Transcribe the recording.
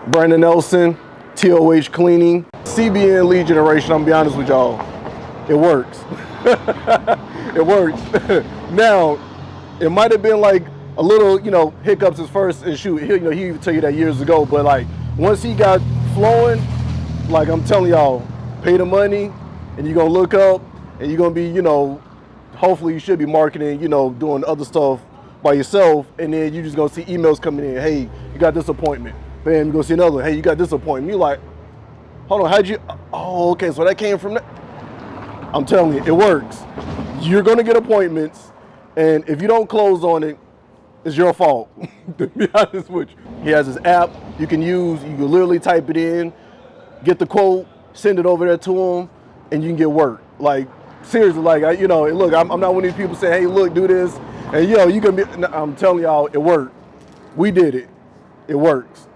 Brandon Nelson, TOH cleaning, CBN lead generation. I'm gonna be honest with y'all, it works. It works. Now, it might have been like a little, hiccups at first, and shoot, he would tell you that years ago. But like once he got flowing, like I'm telling y'all, pay the money, and you're gonna look up, and you're gonna be, hopefully you should be marketing, doing other stuff by yourself, and then you just gonna see emails coming in. Hey, you got this appointment. Bam, you gonna see another one. Hey, you got this appointment. You're like, hold on, how'd you? Oh, okay, so that came from that. I'm telling you, it works. You're gonna get appointments, and if you don't close on it, it's your fault. To be honest with you, he has his app you can use. You can literally type it in, get the quote, send it over there to him, and you can get work. Like seriously, like look, I'm not one of these people saying, hey, look, do this, and you can be. I'm telling y'all, it worked. We did it. It works.